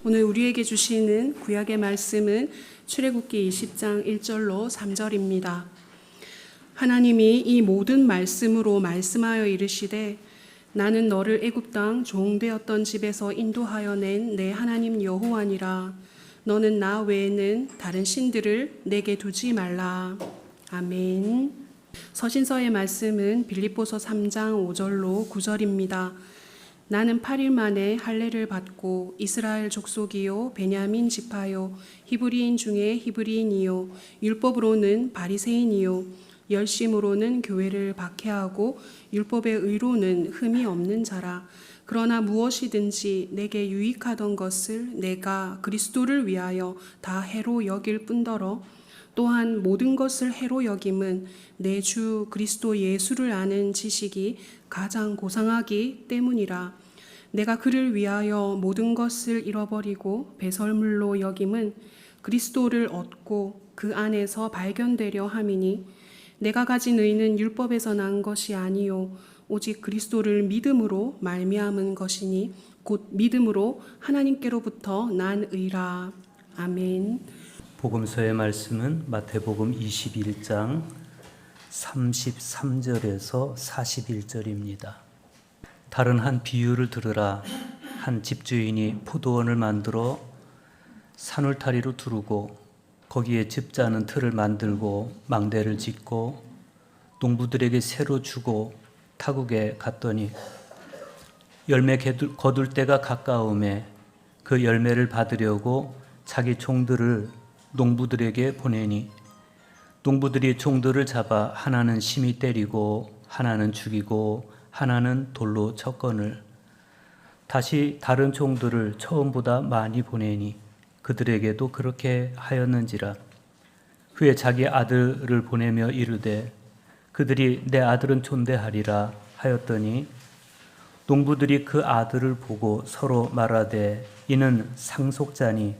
오늘 우리에게 주시는 구약의 말씀은 출애굽기 20장 1절로 3절입니다. 하나님이 이 모든 말씀으로 말씀하여 이르시되 나는 너를 애굽 땅 종되었던 집에서 인도하여 낸 내 하나님 여호와니라. 너는 나 외에는 다른 신들을 내게 두지 말라. 아멘. 서신서의 말씀은 빌립보서 3장 5절로 9절입니다. 나는 8일 만에 할례를 받고 이스라엘 족속이요 베냐민 지파요 히브리인 중에 히브리인이요 율법으로는 바리새인이요 열심으로는 교회를 박해하고 율법의 의로는 흠이 없는 자라. 그러나 무엇이든지 내게 유익하던 것을 내가 그리스도를 위하여 다 해로 여길 뿐더러 또한 모든 것을 해로 여김은 내 주 그리스도 예수를 아는 지식이 가장 고상하기 때문이라. 내가 그를 위하여 모든 것을 잃어버리고 배설물로 여김은 그리스도를 얻고 그 안에서 발견되려 함이니 내가 가진 의는 율법에서 난 것이 아니요 오직 그리스도를 믿음으로 말미암은 것이니 곧 믿음으로 하나님께로부터 난 의라. 아멘. 복음서의 말씀은 마태복음 21장 33절에서 41절입니다. 다른 한 비유를 들으라. 한 집주인이 포도원을 만들어 산울타리로 두르고 거기에 즙자는 틀을 만들고 망대를 짓고 농부들에게 새로 주고 타국에 갔더니 열매 거둘 때가 가까움에 그 열매를 받으려고 자기 종들을 농부들에게 보내니 농부들이 종들을 잡아 하나는 심히 때리고 하나는 죽이고 하나는 돌로 쳤거늘 다시 다른 종들을 처음보다 많이 보내니 그들에게도 그렇게 하였는지라. 후에 자기 아들을 보내며 이르되 그들이 내 아들은 존대하리라 하였더니 농부들이 그 아들을 보고 서로 말하되 이는 상속자니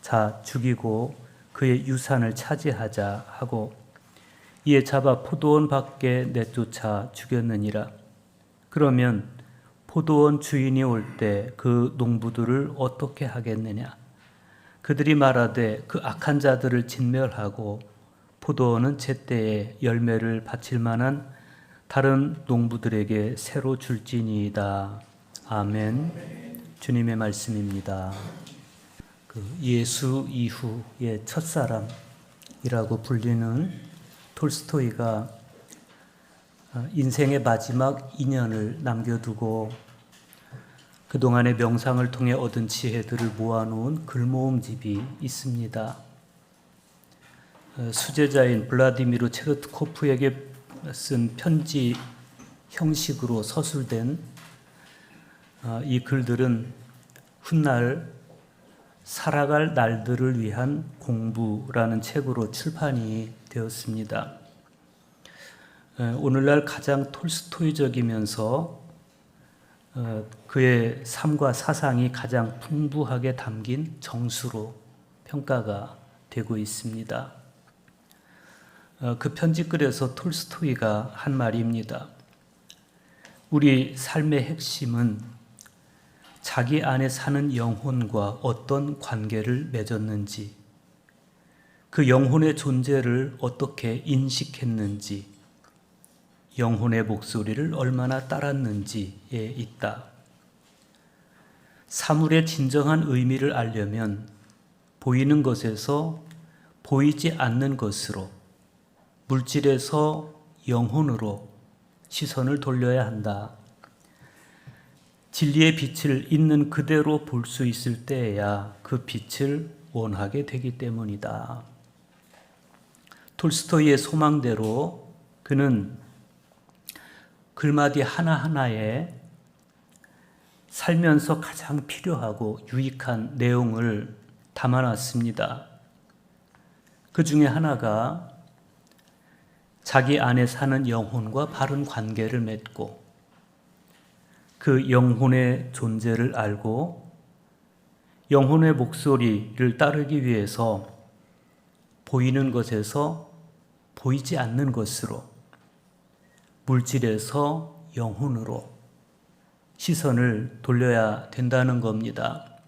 자 죽이고 그의 유산을 차지하자 하고 이에 잡아 포도원 밖에 내쫓아 죽였느니라. 그러면 포도원 주인이 올 때 그 농부들을 어떻게 하겠느냐? 그들이 말하되 그 악한 자들을 진멸하고 포도원은 제때에 열매를 바칠 만한 다른 농부들에게 새로 줄지니이다. 아멘. 주님의 말씀입니다. 예수 이후의 첫사람이라고 불리는 톨스토이가 인생의 마지막 2년을 남겨두고 그동안의 명상을 통해 얻은 지혜들을 모아놓은 글모음집이 있습니다. 수제자인 블라디미르 체르트코프에게 쓴 편지 형식으로 서술된 이 글들은 훗날 살아갈 날들을 위한 공부라는 책으로 출판이 되었습니다. 오늘날 가장 톨스토이적이면서 그의 삶과 사상이 가장 풍부하게 담긴 정수로 평가가 되고 있습니다. 그 편지글에서 톨스토이가 한 말입니다. 우리 삶의 핵심은 자기 안에 사는 영혼과 어떤 관계를 맺었는지, 그 영혼의 존재를 어떻게 인식했는지, 영혼의 목소리를 얼마나 따랐는지에 있다. 사물의 진정한 의미를 알려면 보이는 것에서 보이지 않는 것으로, 물질에서 영혼으로 시선을 돌려야 한다. 진리의 빛을 있는 그대로 볼 수 있을 때에야 그 빛을 원하게 되기 때문이다. 톨스토이의 소망대로 그는 글마디 하나하나에 살면서 가장 필요하고 유익한 내용을 담아놨습니다. 그 중에 하나가 자기 안에 사는 영혼과 바른 관계를 맺고 그 영혼의 존재를 알고 영혼의 목소리를 따르기 위해서 보이는 것에서 보이지 않는 것으로, 물질에서 영혼으로 시선을 돌려야 된다는 겁니다.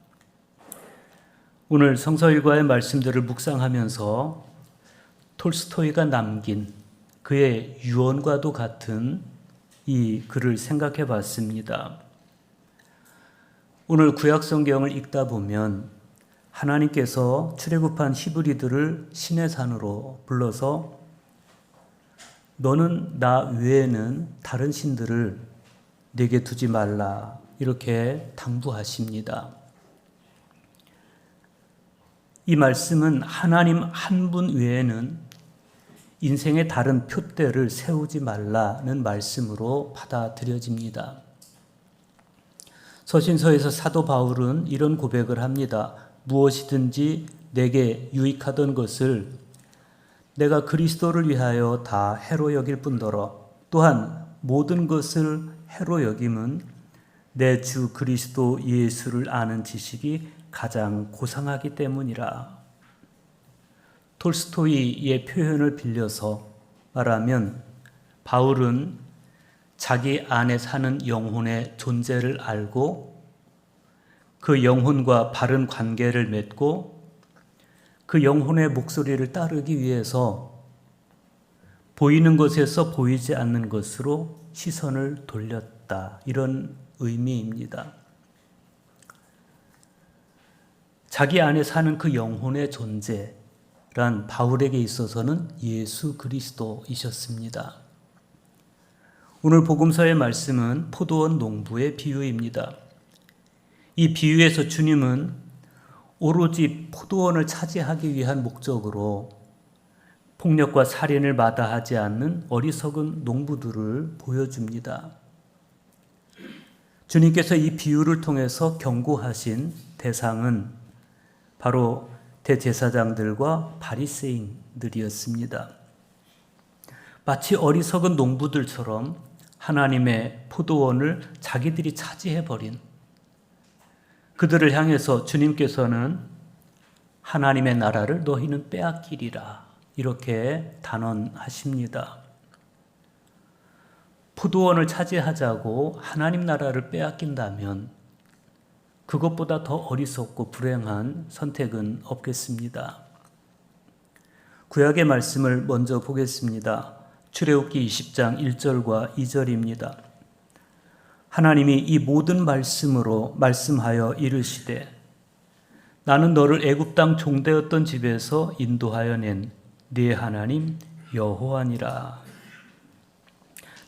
오늘 성서일과의 말씀들을 묵상하면서 톨스토이가 남긴 그의 유언과도 같은 이 글을 생각해 봤습니다. 오늘 구약성경을 읽다 보면 하나님께서 출애굽한 히브리들을 신의 산으로 불러서 너는 나 외에는 다른 신들을 내게 두지 말라 이렇게 당부하십니다. 이 말씀은 하나님 한 분 외에는 인생의 다른 푯대를 세우지 말라는 말씀으로 받아들여집니다. 서신서에서 사도 바울은 이런 고백을 합니다. 무엇이든지 내게 유익하던 것을 내가 그리스도를 위하여 다 해로 여길 뿐더러 또한 모든 것을 해로 여김은 내 주 그리스도 예수를 아는 지식이 가장 고상하기 때문이라. 톨스토이의 표현을 빌려서 말하면 바울은 자기 안에 사는 영혼의 존재를 알고 그 영혼과 바른 관계를 맺고 그 영혼의 목소리를 따르기 위해서 보이는 것에서 보이지 않는 것으로 시선을 돌렸다. 이런 의미입니다. 자기 안에 사는 그 영혼의 존재란 바울에게 있어서는 예수 그리스도이셨습니다. 오늘 복음서의 말씀은 포도원 농부의 비유입니다. 이 비유에서 주님은 오로지 포도원을 차지하기 위한 목적으로 폭력과 살인을 마다하지 않는 어리석은 농부들을 보여줍니다. 주님께서 이 비유를 통해서 경고하신 대상은 바로 대제사장들과 바리새인들이었습니다. 마치 어리석은 농부들처럼 하나님의 포도원을 자기들이 차지해버린 그들을 향해서 주님께서는 하나님의 나라를 너희는 빼앗기리라 이렇게 단언하십니다. 포도원을 차지하자고 하나님 나라를 빼앗긴다면 그것보다 더 어리석고 불행한 선택은 없겠습니다. 구약의 말씀을 먼저 보겠습니다. 출애굽기 20장 1절과 2절입니다. 하나님이 이 모든 말씀으로 말씀하여 이르시되 나는 너를 애굽 땅 종되었던 집에서 인도하여 낸 네 하나님 여호와니라.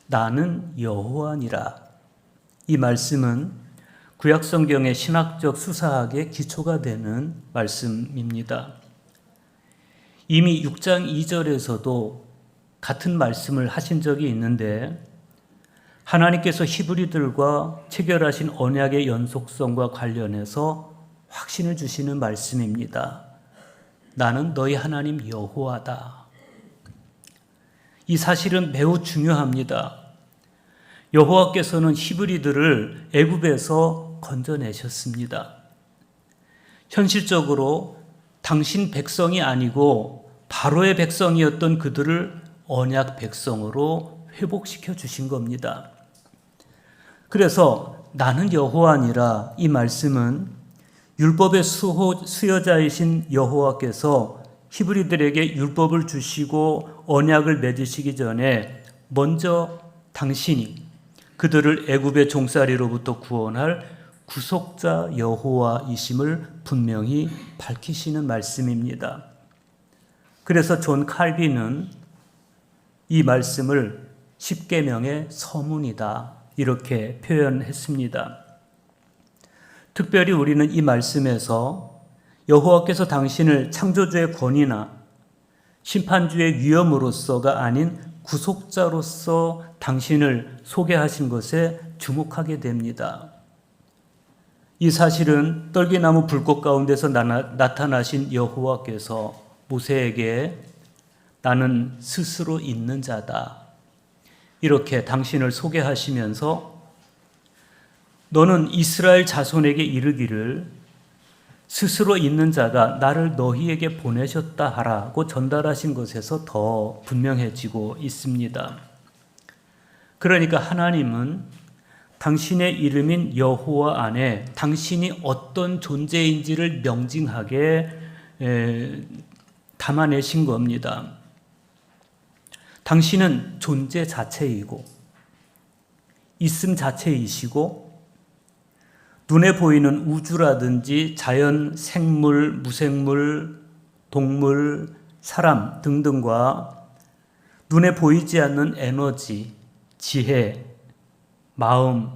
나는 여호와니라. 이 말씀은 구약 성경의 신학적 수사학의 기초가 되는 말씀입니다. 이미 6장 2절에서도 같은 말씀을 하신 적이 있는데 하나님께서 히브리들과 체결하신 언약의 연속성과 관련해서 확신을 주시는 말씀입니다. 나는 너희 하나님 여호와다. 이 사실은 매우 중요합니다. 여호와께서는 히브리들을 애굽에서 건져내셨습니다. 현실적으로 당신 백성이 아니고 바로의 백성이었던 그들을 언약 백성으로 회복시켜 주신 겁니다. 그래서 나는 여호와니라 이 말씀은 율법의 수여자이신 여호와께서 히브리들에게 율법을 주시고 언약을 맺으시기 전에 먼저 당신이 그들을 애굽의 종살이로부터 구원할 구속자 여호와이심을 분명히 밝히시는 말씀입니다. 그래서 존 칼빈은 이 말씀을 십계명의 서문이다 이렇게 표현했습니다. 특별히 우리는 이 말씀에서 여호와께서 당신을 창조주의 권위나 심판주의 위엄으로서가 아닌 구속자로서 당신을 소개하신 것에 주목하게 됩니다. 이 사실은 떨기나무 불꽃 가운데서 나타나신 여호와께서 모세에게 나는 스스로 있는 자다 이렇게 당신을 소개하시면서 너는 이스라엘 자손에게 이르기를 스스로 있는 자가 나를 너희에게 보내셨다 하라고 전달하신 것에서 더 분명해지고 있습니다. 그러니까 하나님은 당신의 이름인 여호와 안에 당신이 어떤 존재인지를 명징하게 담아내신 겁니다. 당신은 존재 자체이고 있음 자체이시고 눈에 보이는 우주라든지 자연, 생물, 무생물, 동물, 사람 등등과 눈에 보이지 않는 에너지, 지혜, 마음,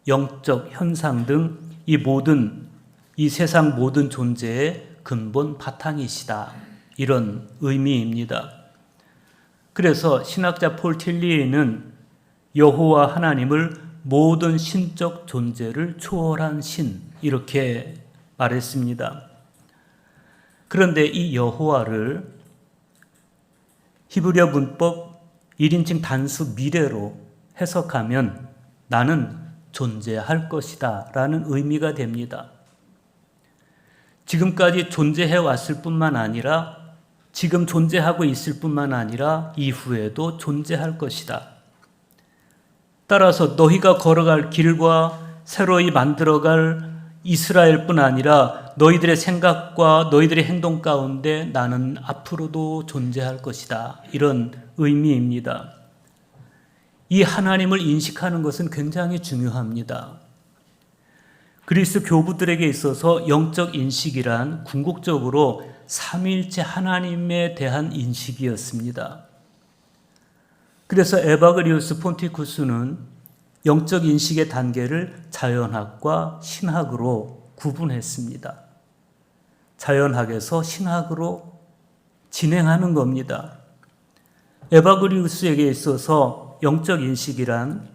영적 현상 등 이 세상 모든 존재의 근본 바탕이시다. 이런 의미입니다. 그래서 신학자 폴 틸리에는 여호와 하나님을 모든 신적 존재를 초월한 신 이렇게 말했습니다. 그런데 이 여호와를 히브리어 문법 1인칭 단수 미래로 해석하면 나는 존재할 것이다 라는 의미가 됩니다. 지금까지 존재해 왔을 뿐만 아니라 지금 존재하고 있을 뿐만 아니라 이후에도 존재할 것이다. 따라서 너희가 걸어갈 길과 새로이 만들어갈 이스라엘뿐 아니라 너희들의 생각과 너희들의 행동 가운데 나는 앞으로도 존재할 것이다. 이런 의미입니다. 이 하나님을 인식하는 것은 굉장히 중요합니다. 그리스 교부들에게 있어서 영적 인식이란 궁극적으로 삼위일체 하나님에 대한 인식이었습니다. 그래서 에바그리우스 폰티쿠스는 영적 인식의 단계를 자연학과 신학으로 구분했습니다. 자연학에서 신학으로 진행하는 겁니다. 에바그리우스에게 있어서 영적 인식이란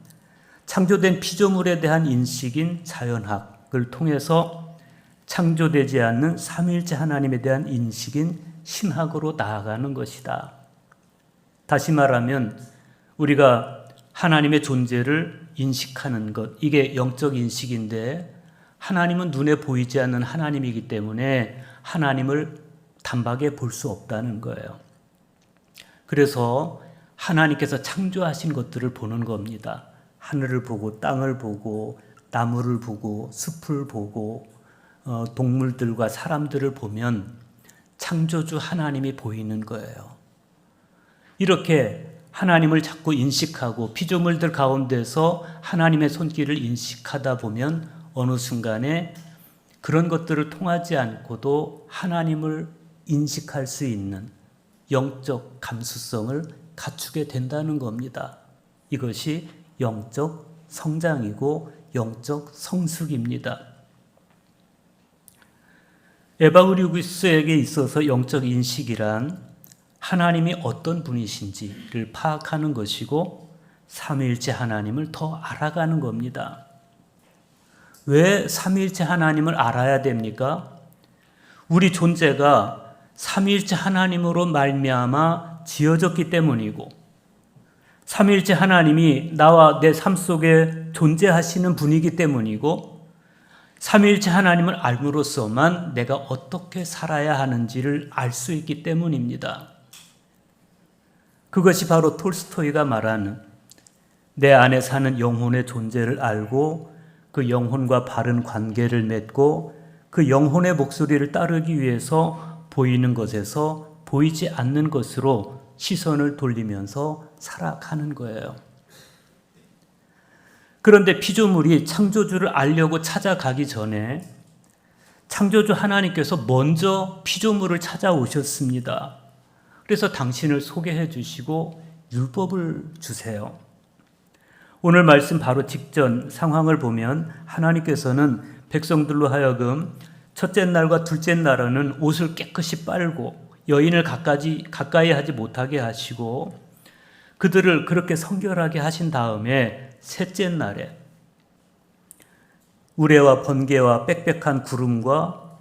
창조된 피조물에 대한 인식인 자연학을 통해서 창조되지 않는 삼위일체 하나님에 대한 인식인 신학으로 나아가는 것이다. 다시 말하면 우리가 하나님의 존재를 인식하는 것, 이게 영적 인식인데 하나님은 눈에 보이지 않는 하나님이기 때문에 하나님을 단박에 볼 수 없다는 거예요. 그래서 하나님께서 창조하신 것들을 보는 겁니다. 하늘을 보고 땅을 보고 나무를 보고 숲을 보고 동물들과 사람들을 보면 창조주 하나님이 보이는 거예요. 이렇게 하나님을 자꾸 인식하고 피조물들 가운데서 하나님의 손길을 인식하다 보면 어느 순간에 그런 것들을 통하지 않고도 하나님을 인식할 수 있는 영적 감수성을 갖추게 된다는 겁니다. 이것이 영적 성장이고 영적 성숙입니다. 에바그리우스에게 있어서 영적 인식이란 하나님이 어떤 분이신지를 파악하는 것이고 삼위일체 하나님을 더 알아가는 겁니다. 왜 삼위일체 하나님을 알아야 됩니까? 우리 존재가 삼위일체 하나님으로 말미암아 지어졌기 때문이고 삼위일체 하나님이 나와 내 삶 속에 존재하시는 분이기 때문이고 삼위일체 하나님을 알므로써만 내가 어떻게 살아야 하는지를 알 수 있기 때문입니다. 그것이 바로 톨스토이가 말하는 내 안에 사는 영혼의 존재를 알고 그 영혼과 바른 관계를 맺고 그 영혼의 목소리를 따르기 위해서 보이는 것에서 보이지 않는 것으로 시선을 돌리면서 살아가는 거예요. 그런데 피조물이 창조주를 알려고 찾아가기 전에 창조주 하나님께서 먼저 피조물을 찾아오셨습니다. 그래서 당신을 소개해 주시고 율법을 주세요. 오늘 말씀 바로 직전 상황을 보면 하나님께서는 백성들로 하여금 첫째 날과 둘째 날에는 옷을 깨끗이 빨고 여인을 가까이 하지 못하게 하시고 그들을 그렇게 성결하게 하신 다음에 셋째 날에 우레와 번개와 빽빽한 구름과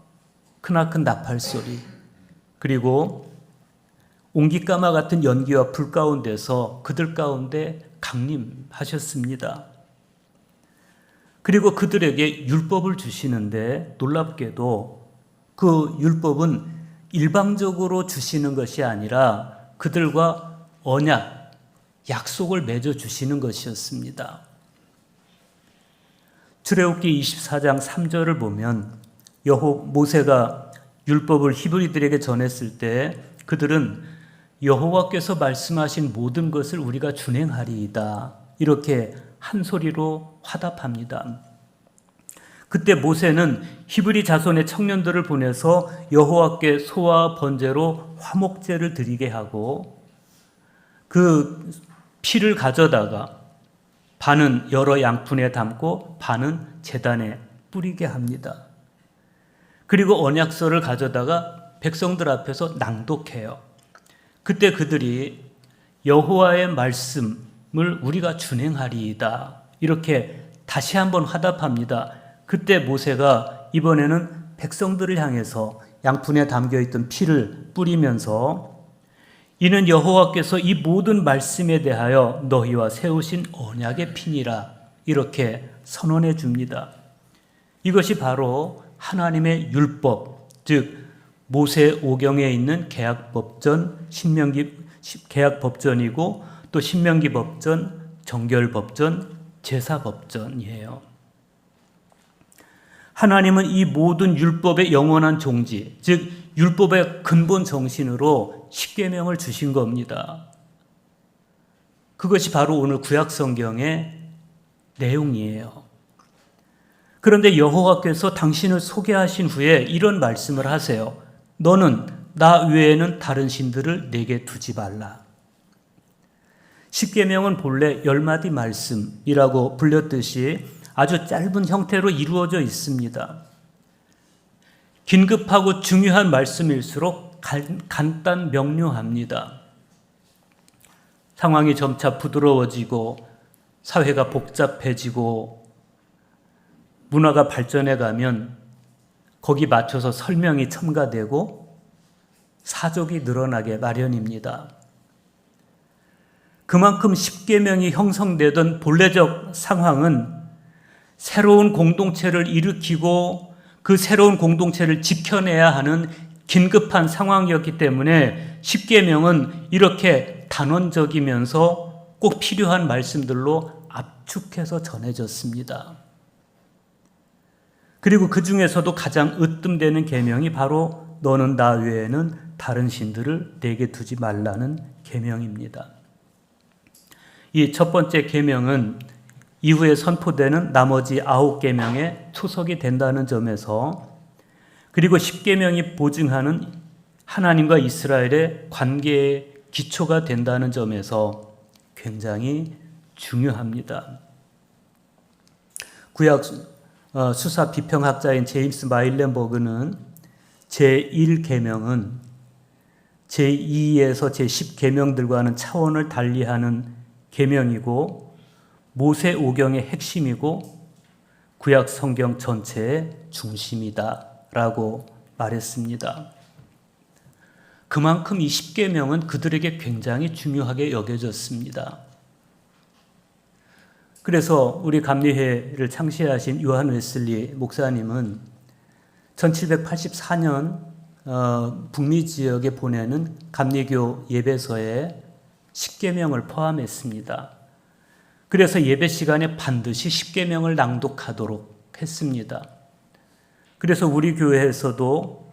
크나큰 나팔 소리 그리고 옹기까마 같은 연기와 불 가운데서 그들 가운데 강림하셨습니다. 그리고 그들에게 율법을 주시는데 놀랍게도 그 율법은 일방적으로 주시는 것이 아니라 그들과 언약, 약속을 맺어 주시는 것이었습니다. 출애굽기 24장 3절을 보면 모세가 율법을 히브리들에게 전했을 때 그들은 여호와께서 말씀하신 모든 것을 우리가 준행하리이다. 이렇게 한 소리로 화답합니다. 그때 모세는 히브리 자손의 청년들을 보내서 여호와께 소와 번제로 화목제를 드리게 하고 그 피를 가져다가 반은 여러 양푼에 담고 반은 제단에 뿌리게 합니다. 그리고 언약서를 가져다가 백성들 앞에서 낭독해요. 그때 그들이 여호와의 말씀을 우리가 준행하리이다. 이렇게 다시 한번 화답합니다. 그때 모세가 이번에는 백성들을 향해서 양푼에 담겨있던 피를 뿌리면서 이는 여호와께서 이 모든 말씀에 대하여 너희와 세우신 언약의 피니라 이렇게 선언해 줍니다. 이것이 바로 하나님의 율법, 즉 모세 오경에 있는 계약법전, 계약법전이고 또 신명기법전, 정결법전, 제사법전이에요. 하나님은 이 모든 율법의 영원한 종지, 즉 율법의 근본 정신으로 십계명을 주신 겁니다. 그것이 바로 오늘 구약 성경의 내용이에요. 그런데 여호와께서 당신을 소개하신 후에 이런 말씀을 하세요. 너는 나 외에는 다른 신들을 내게 두지 말라. 십계명은 본래 10마디 말씀이라고 불렸듯이 아주 짧은 형태로 이루어져 있습니다. 긴급하고 중요한 말씀일수록 간단 명료합니다. 상황이 점차 부드러워지고 사회가 복잡해지고 문화가 발전해 가면 거기 맞춰서 설명이 첨가되고 사족이 늘어나게 마련입니다. 그만큼 십계명이 형성되던 본래적 상황은 새로운 공동체를 일으키고 그 새로운 공동체를 지켜내야 하는 긴급한 상황이었기 때문에 십계명은 이렇게 단원적이면서 꼭 필요한 말씀들로 압축해서 전해졌습니다. 그리고 그 중에서도 가장 으뜸되는 계명이 바로 너는 나 외에는 다른 신들을 내게 두지 말라는 계명입니다. 이 첫 번째 계명은 이후에 선포되는 나머지 9계명의 초석이 된다는 점에서 그리고 10계명이 보증하는 하나님과 이스라엘의 관계의 기초가 된다는 점에서 굉장히 중요합니다. 구약 수사 비평학자인 제임스 마일렌버그는 제1계명은 제2에서 제10계명들과는 차원을 달리하는 계명이고 모세 오경의 핵심이고 구약 성경 전체의 중심이다 라고 말했습니다. 그만큼 이 10계명은 그들에게 굉장히 중요하게 여겨졌습니다. 그래서 우리 감리회를 창시하신 요한 웨슬리 목사님은 1784년 북미 지역에 보내는 감리교 예배서에 10계명을 포함했습니다. 그래서 예배 시간에 반드시 10계명을 낭독하도록 했습니다. 그래서 우리 교회에서도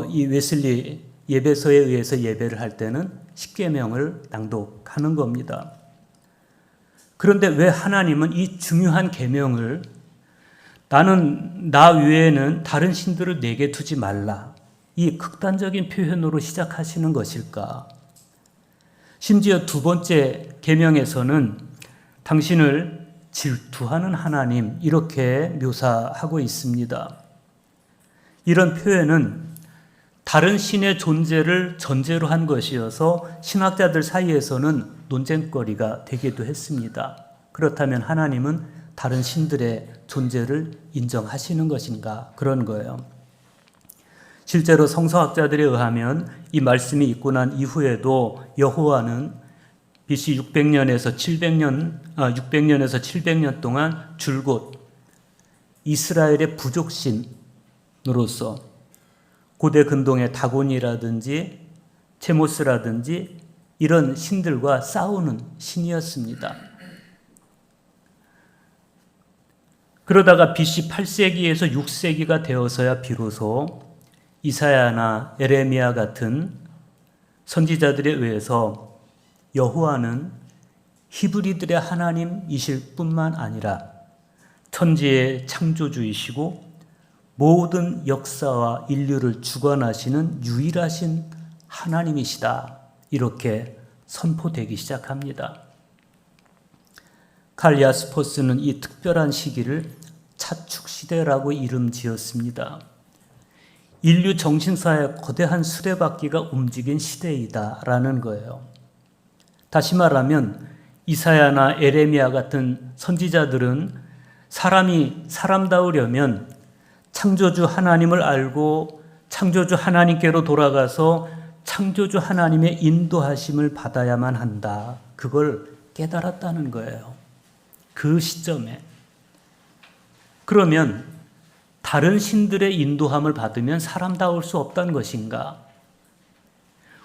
이 웨슬리 예배서에 의해서 예배를 할 때는 10계명을 낭독하는 겁니다. 그런데 왜 하나님은 이 중요한 계명을 나는 나 외에는 다른 신들을 내게 두지 말라 이 극단적인 표현으로 시작하시는 것일까? 심지어 두 번째 계명에서는 당신을 질투하는 하나님 이렇게 묘사하고 있습니다. 이런 표현은 다른 신의 존재를 전제로 한 것이어서 신학자들 사이에서는 논쟁거리가 되기도 했습니다. 그렇다면 하나님은 다른 신들의 존재를 인정하시는 것인가? 그런 거예요. 실제로 성서학자들에 의하면 이 말씀이 있고 난 이후에도 여호와는 BC 600년에서 700년 동안 줄곧 이스라엘의 부족신으로서 고대 근동의 다곤이라든지 체모스라든지 이런 신들과 싸우는 신이었습니다. 그러다가 BC 8세기에서 6세기가 되어서야 비로소 이사야나 에레미야 같은 선지자들에 의해서 여호와는 히브리들의 하나님이실 뿐만 아니라 천지의 창조주이시고 모든 역사와 인류를 주관하시는 유일하신 하나님이시다. 이렇게 선포되기 시작합니다. 칼 야스퍼스는 이 특별한 시기를 차축시대라고 이름 지었습니다. 인류 정신사의 거대한 수레바퀴가 움직인 시대이다라는 거예요. 다시 말하면 이사야나 에레미야 같은 선지자들은 사람이 사람다우려면 창조주 하나님을 알고 창조주 하나님께로 돌아가서 창조주 하나님의 인도하심을 받아야만 한다. 그걸 깨달았다는 거예요. 그 시점에. 그러면 다른 신들의 인도함을 받으면 사람다울 수 없다는 것인가?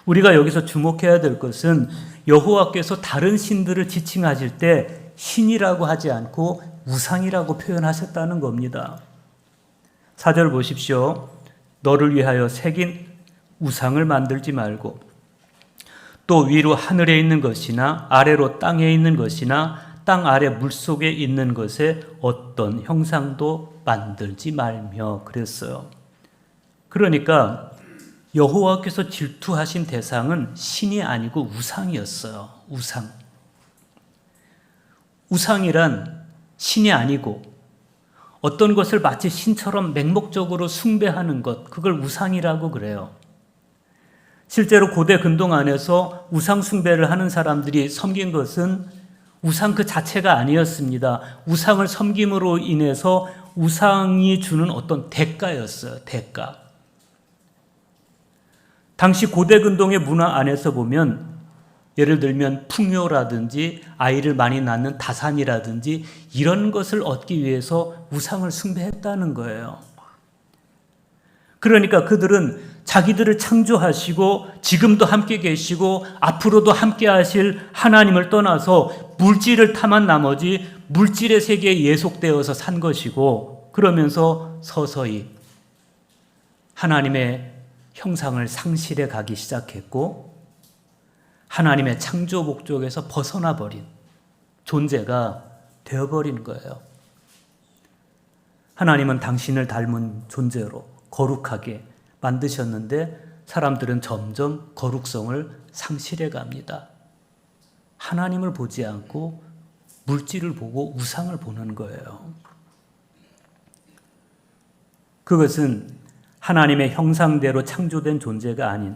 우리가 여기서 주목해야 될 것은 여호와께서 다른 신들을 지칭하실 때 신이라고 하지 않고 우상이라고 표현하셨다는 겁니다. 4절 보십시오. 너를 위하여 새긴 우상을 만들지 말고 또 위로 하늘에 있는 것이나 아래로 땅에 있는 것이나 땅 아래 물속에 있는 것에 어떤 형상도 만들지 말며 그랬어요. 그러니까 여호와께서 질투하신 대상은 신이 아니고 우상이었어요. 우상. 우상이란 신이 아니고 어떤 것을 마치 신처럼 맹목적으로 숭배하는 것, 그걸 우상이라고 그래요. 실제로 고대 근동 안에서 우상 숭배를 하는 사람들이 섬긴 것은 우상 그 자체가 아니었습니다. 우상을 섬김으로 인해서 우상이 주는 어떤 대가였어요. 대가. 당시 고대 근동의 문화 안에서 보면 예를 들면 풍요라든지 아이를 많이 낳는 다산이라든지 이런 것을 얻기 위해서 우상을 숭배했다는 거예요. 그러니까 그들은 자기들을 창조하시고 지금도 함께 계시고 앞으로도 함께 하실 하나님을 떠나서 물질을 탐한 나머지 물질의 세계에 예속되어서 산 것이고 그러면서 서서히 하나님의 형상을 상실해 가기 시작했고 하나님의 창조 목적에서 벗어나 버린 존재가 되어버린 거예요. 하나님은 당신을 닮은 존재로 거룩하게 만드셨는데 사람들은 점점 거룩성을 상실해 갑니다. 하나님을 보지 않고 물질을 보고 우상을 보는 거예요. 그것은 하나님의 형상대로 창조된 존재가 아닌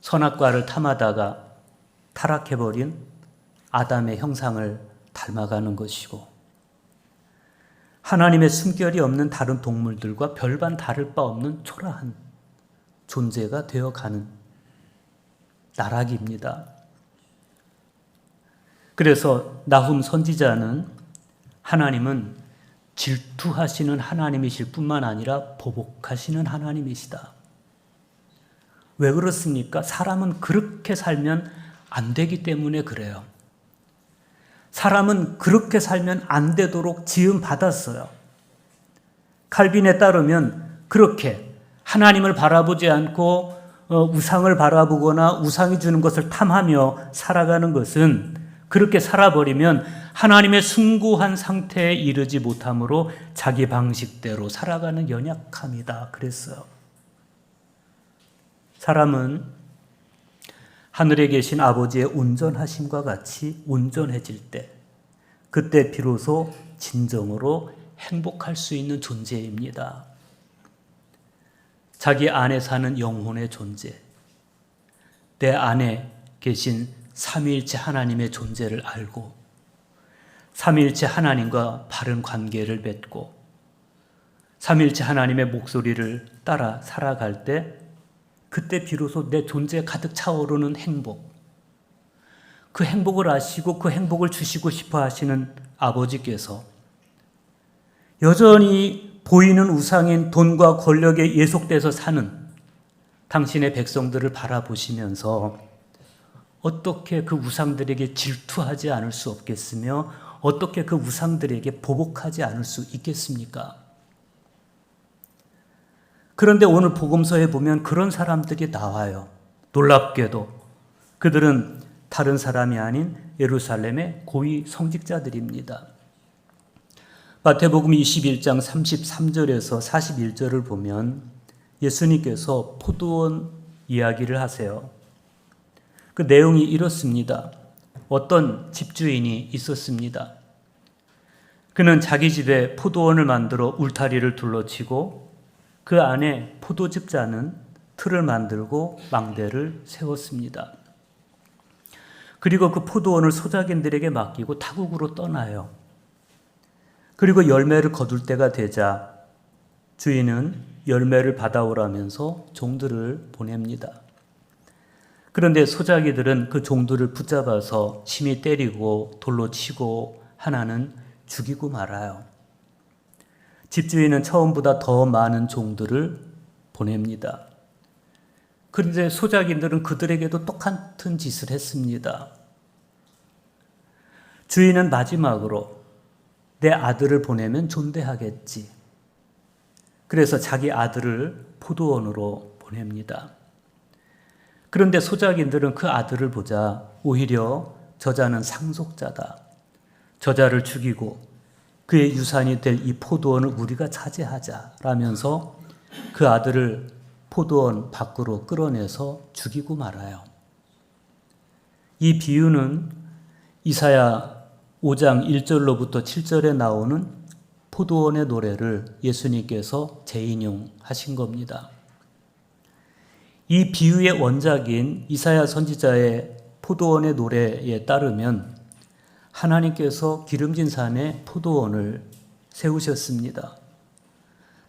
선악과를 탐하다가 타락해버린 아담의 형상을 닮아가는 것이고 하나님의 숨결이 없는 다른 동물들과 별반 다를 바 없는 초라한 존재가 되어가는 나락입니다. 그래서 나훔 선지자는 하나님은 질투하시는 하나님이실 뿐만 아니라 보복하시는 하나님이시다. 왜 그렇습니까? 사람은 그렇게 살면 안 되기 때문에 그래요. 사람은 그렇게 살면 안 되도록 지음 받았어요. 칼빈에 따르면 그렇게 하나님을 바라보지 않고 우상을 바라보거나 우상이 주는 것을 탐하며 살아가는 것은 그렇게 살아버리면 하나님의 숭고한 상태에 이르지 못함으로 자기 방식대로 살아가는 연약함이다. 그랬어요. 사람은 하늘에 계신 아버지의 온전하심과 같이 온전해질 때 그때 비로소 진정으로 행복할 수 있는 존재입니다. 자기 안에 사는 영혼의 존재, 내 안에 계신 삼위일체 하나님의 존재를 알고 삼위일체 하나님과 바른 관계를 맺고 삼위일체 하나님의 목소리를 따라 살아갈 때 그때 비로소 내 존재에 가득 차오르는 행복, 그 행복을 아시고 그 행복을 주시고 싶어 하시는 아버지께서 여전히 보이는 우상인 돈과 권력에 예속돼서 사는 당신의 백성들을 바라보시면서 어떻게 그 우상들에게 질투하지 않을 수 없겠으며 어떻게 그 우상들에게 보복하지 않을 수 있겠습니까? 그런데 오늘 복음서에 보면 그런 사람들이 나와요. 놀랍게도 그들은 다른 사람이 아닌 예루살렘의 고위 성직자들입니다. 마태복음 21장 33절에서 41절을 보면 예수님께서 포도원 이야기를 하세요. 그 내용이 이렇습니다. 어떤 집주인이 있었습니다. 그는 자기 집에 포도원을 만들어 울타리를 둘러치고 그 안에 포도즙 짜는 틀을 만들고 망대를 세웠습니다. 그리고 그 포도원을 소작인들에게 맡기고 타국으로 떠나요. 그리고 열매를 거둘 때가 되자 주인은 열매를 받아오라면서 종들을 보냅니다. 그런데 소작이들은 그 종들을 붙잡아서 심히 때리고 돌로 치고 하나는 죽이고 말아요. 집주인은 처음보다 더 많은 종들을 보냅니다. 그런데 소작인들은 그들에게도 똑같은 짓을 했습니다. 주인은 마지막으로 내 아들을 보내면 존대하겠지. 그래서 자기 아들을 포도원으로 보냅니다. 그런데 소작인들은 그 아들을 보자 오히려 저자는 상속자다. 저자를 죽이고 그의 유산이 될 이 포도원을 우리가 차지하자라면서 그 아들을 포도원 밖으로 끌어내서 죽이고 말아요. 이 비유는 이사야 5장 1절로부터 7절에 나오는 포도원의 노래를 예수님께서 재인용하신 겁니다. 이 비유의 원작인 이사야 선지자의 포도원의 노래에 따르면 하나님께서 기름진 산에 포도원을 세우셨습니다.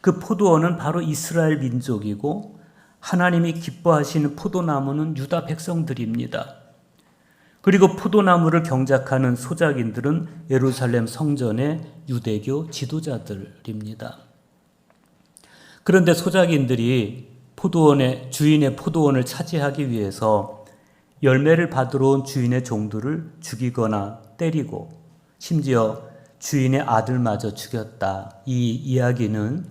그 포도원은 바로 이스라엘 민족이고 하나님이 기뻐하시는 포도나무는 유다 백성들입니다. 그리고 포도나무를 경작하는 소작인들은 예루살렘 성전의 유대교 지도자들입니다. 그런데 소작인들이 주인의 포도원을 차지하기 위해서 열매를 받으러 온 주인의 종들을 죽이거나 때리고 심지어 주인의 아들마저 죽였다. 이 이야기는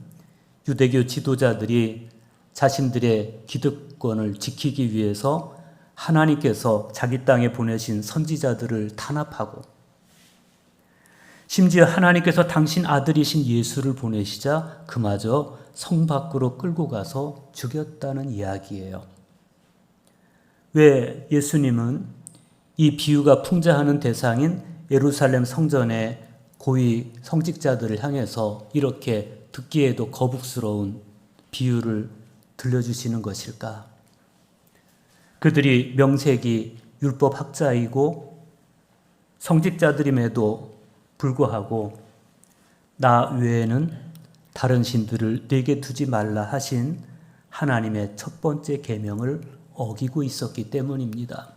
유대교 지도자들이 자신들의 기득권을 지키기 위해서 하나님께서 자기 땅에 보내신 선지자들을 탄압하고 심지어 하나님께서 당신 아들이신 예수를 보내시자 그마저 성 밖으로 끌고 가서 죽였다는 이야기예요. 왜 예수님은 이 비유가 풍자하는 대상인 예루살렘 성전의 고위 성직자들을 향해서 이렇게 듣기에도 거북스러운 비유를 들려주시는 것일까? 그들이 명색이 율법학자이고 성직자들임에도 불구하고 나 외에는 다른 신들을 내게 두지 말라 하신 하나님의 첫 번째 계명을 어기고 있었기 때문입니다.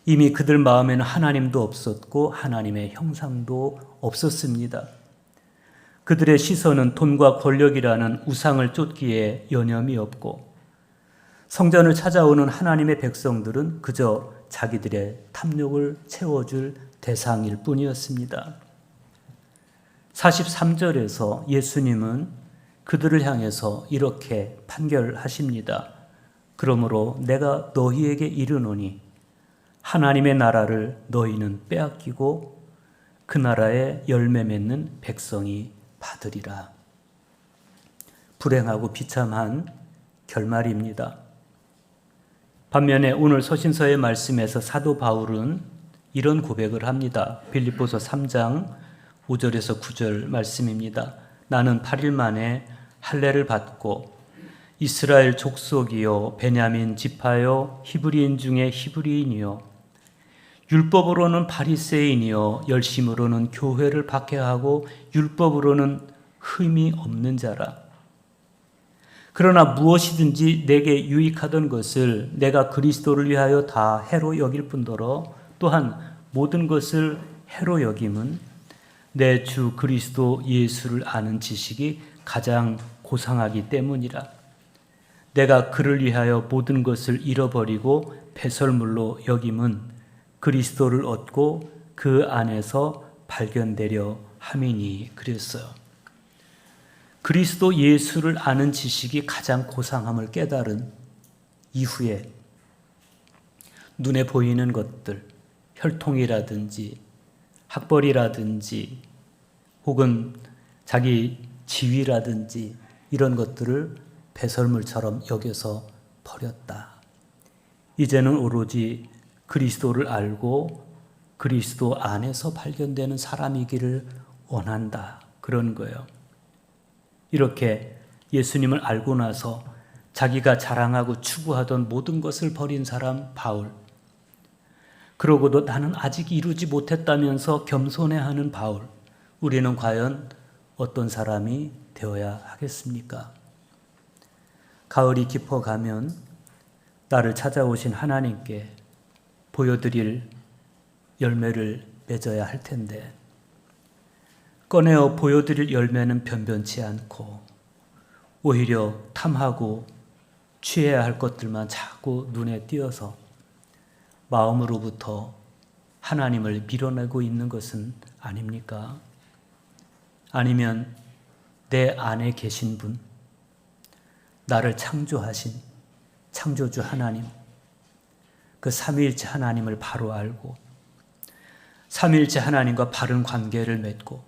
이미 그들 마음에는 하나님도 없었고 하나님의 형상도 없었습니다. 그들의 시선은 돈과 권력이라는 우상을 쫓기에 여념이 없고 성전을 찾아오는 하나님의 백성들은 그저 자기들의 탐욕을 채워줄 대상일 뿐이었습니다. 43절에서 예수님은 그들을 향해서 이렇게 판결하십니다. 그러므로 내가 너희에게 이르노니 하나님의 나라를 너희는 빼앗기고 그 나라에 열매 맺는 백성이 받으리라. 불행하고 비참한 결말입니다. 반면에 오늘 서신서의 말씀에서 사도 바울은 이런 고백을 합니다. 빌립보서 3장 5절에서 9절 말씀입니다. 나는 8일 만에 할례를 받고 이스라엘 족속이요 베냐민 지파요 히브리인 중에 히브리인이요 율법으로는 바리새인이요 열심으로는 교회를 박해하고 율법으로는 흠이 없는 자라. 그러나 무엇이든지 내게 유익하던 것을 내가 그리스도를 위하여 다 해로 여길 뿐더러 또한 모든 것을 해로 여김은 내 주 그리스도 예수를 아는 지식이 가장 고상하기 때문이라. 내가 그를 위하여 모든 것을 잃어버리고 배설물로 여김은 그리스도를 얻고 그 안에서 발견되려 함이니 그랬어요. 그리스도 예수를 아는 지식이 가장 고상함을 깨달은 이후에 눈에 보이는 것들, 혈통이라든지 학벌이라든지 혹은 자기 지위라든지 이런 것들을 배설물처럼 여겨서 버렸다. 이제는 오로지 그리스도를 알고 그리스도 안에서 발견되는 사람이기를 원한다. 그런 거예요. 이렇게 예수님을 알고 나서 자기가 자랑하고 추구하던 모든 것을 버린 사람 바울. 그러고도 나는 아직 이루지 못했다면서 겸손해하는 바울. 우리는 과연 어떤 사람이 되어야 하겠습니까? 가을이 깊어가면 나를 찾아오신 하나님께 보여드릴 열매를 맺어야 할 텐데 꺼내어 보여드릴 열매는 변변치 않고 오히려 탐하고 취해야 할 것들만 자꾸 눈에 띄어서 마음으로부터 하나님을 밀어내고 있는 것은 아닙니까? 아니면 내 안에 계신 분, 나를 창조하신 창조주 하나님, 그 삼위일체 하나님을 바로 알고 삼위일체 하나님과 바른 관계를 맺고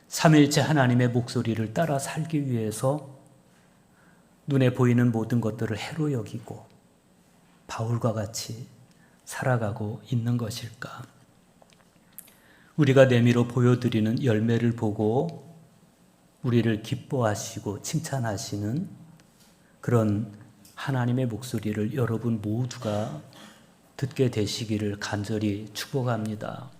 삼위일체 하나님의 목소리를 따라 살기 위해서 눈에 보이는 모든 것들을 해로 여기고 바울과 같이 살아가고 있는 것일까? 우리가 내미로 보여드리는 열매를 보고 우리를 기뻐하시고 칭찬하시는 그런 하나님의 목소리를 여러분 모두가 듣게 되시기를 간절히 축복합니다.